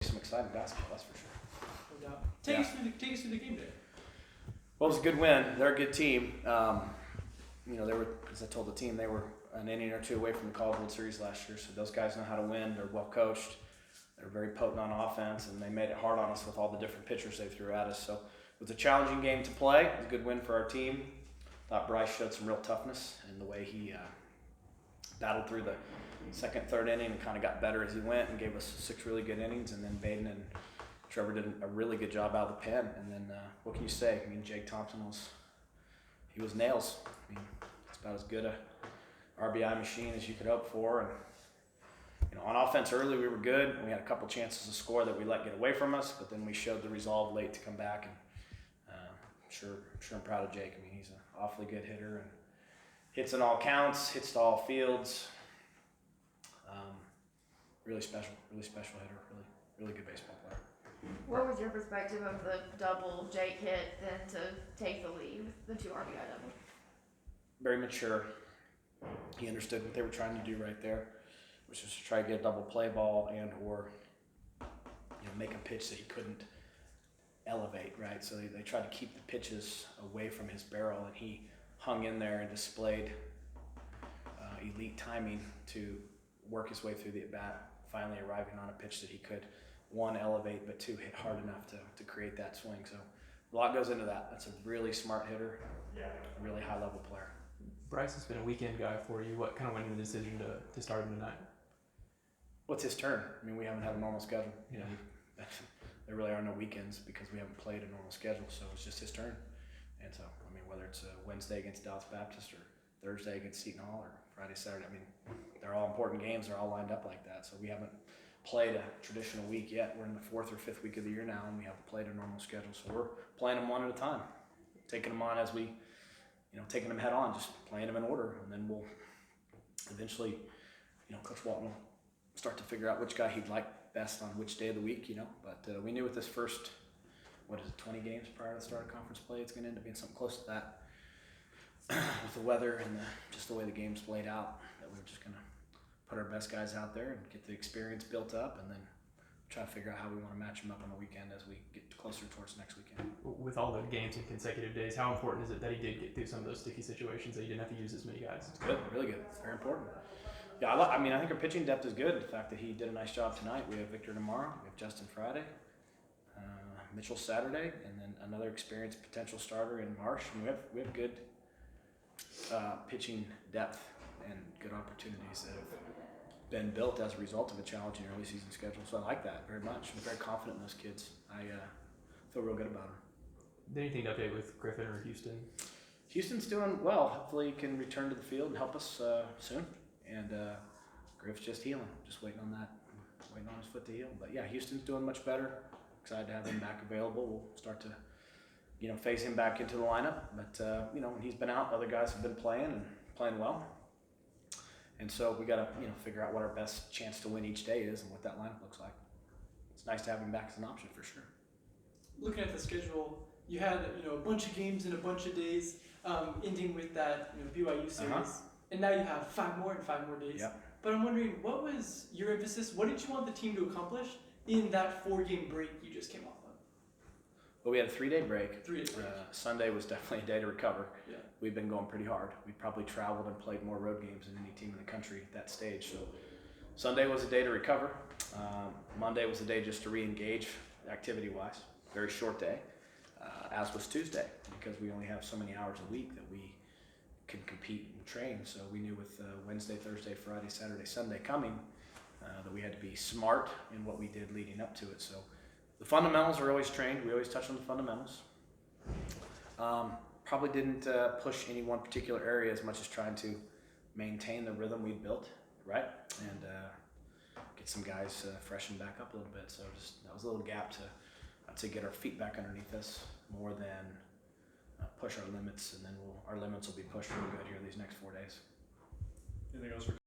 Some exciting basketball, that's for sure. No doubt. Take us through the game day. Well, it was a good win. They're a good team. They were, as I told the team, they were an inning or two away from the College World Series last year. So those guys know how to win. They're well coached. They're very potent on offense, and they made it hard on us with all the different pitchers they threw at us. So it was a challenging game to play. It was a good win for our team. Thought Bryce showed some real toughness in the way he battled through the second, third inning and kind of got better as he went and gave us 6 really good innings. And then Baden and Trevor did a really good job out of the pen. And then what can you say? I mean, Jake Thompson was nails. I mean, it's about as good a RBI machine as you could hope for. And on offense early we were good. We had a couple chances to score that we let get away from us, but then we showed the resolve late to come back. And sure I'm proud of Jake. I mean, he's an awfully good hitter and hits in all counts, hits to all fields. Really special hitter. Really good baseball player. What was your perspective of the double Jake hit, then to take the lead with the 2 RBI double? Very mature. He understood what they were trying to do right there, which was to try to get a double play ball and or make a pitch that he couldn't elevate, right? So they tried to keep the pitches away from his barrel, and he hung in there and displayed elite timing to work his way through the at-bat, finally arriving on a pitch that he could, 1, elevate, but 2, hit hard enough to create that swing. So a lot goes into that. That's a really smart hitter, a really high-level player. Bryce has been a weekend guy for you. What kind of went into the decision to start him tonight? What's his turn? I mean, we haven't had a normal schedule. Yeah. There really are no weekends because we haven't played a normal schedule, so it's just his turn. And so, I mean, whether it's a Wednesday against Dallas Baptist or Thursday against Seton Hall or Friday, Saturday, I mean, they're all important games. They're all lined up like that. So we haven't played a traditional week yet. We're in the 4th or 5th week of the year now, and we haven't played a normal schedule. So we're playing them one at a time, taking them on as we, taking them head on, just playing them in order. And then we'll eventually, Coach Walton will start to figure out which guy he'd like best on which day of the week, But we knew with this first, 20 games prior to the start of conference play, it's going to end up being something close to that. With the weather and just the way the game's played out, that we were just going to put our best guys out there and get the experience built up, and then try to figure out how we want to match them up on the weekend as we get closer towards next weekend. With all the games in consecutive days, how important is it that he did get through some of those sticky situations that he didn't have to use as many guys? It's good, really good, very important. Yeah, I think our pitching depth is good. The fact that he did a nice job tonight. We have Victor tomorrow, we have Justin Friday, Mitchell Saturday, and then another experienced potential starter in March. And we have good pitching depth and good opportunities that have been built as a result of a challenging early season schedule. So I like that very much. I'm very confident in those kids. I feel real good about them. Anything to update with Griffin or Houston? Houston's doing well. Hopefully he can return to the field and help us soon. And Griff's just healing, just waiting on his foot to heal. But yeah, Houston's doing much better. Excited to have him back available. We'll start to, phase him back into the lineup. But when he's been out, other guys have been playing well. And so we got to, figure out what our best chance to win each day is and what that lineup looks like. It's nice to have him back as an option for sure. Looking at the schedule, you had a bunch of games in a bunch of days, ending with that BYU series, and now you have 5 more in 5 more days. Yep. But I'm wondering, what was your emphasis? What did you want the team to accomplish in that 4-game break you just came off of? Well, we had a 3-day break. 3 days break. Sunday was definitely a day to recover. Yeah. We've been going pretty hard. We probably traveled and played more road games than any team in the country at that stage. So Sunday was a day to recover. Monday was a day just to re-engage activity-wise. Very short day, as was Tuesday, because we only have so many hours a week that we can compete and train. So we knew with Wednesday, Thursday, Friday, Saturday, Sunday coming that we had to be smart in what we did leading up to it. So the fundamentals are always trained. We always touch on the fundamentals. Probably didn't push any one particular area as much as trying to maintain the rhythm we'd built, right? And get some guys freshened back up a little bit. So that was a little gap to, I'd say, get our feet back underneath us more than push our limits. And then our limits will be pushed real good here these next 4 days. Anything else for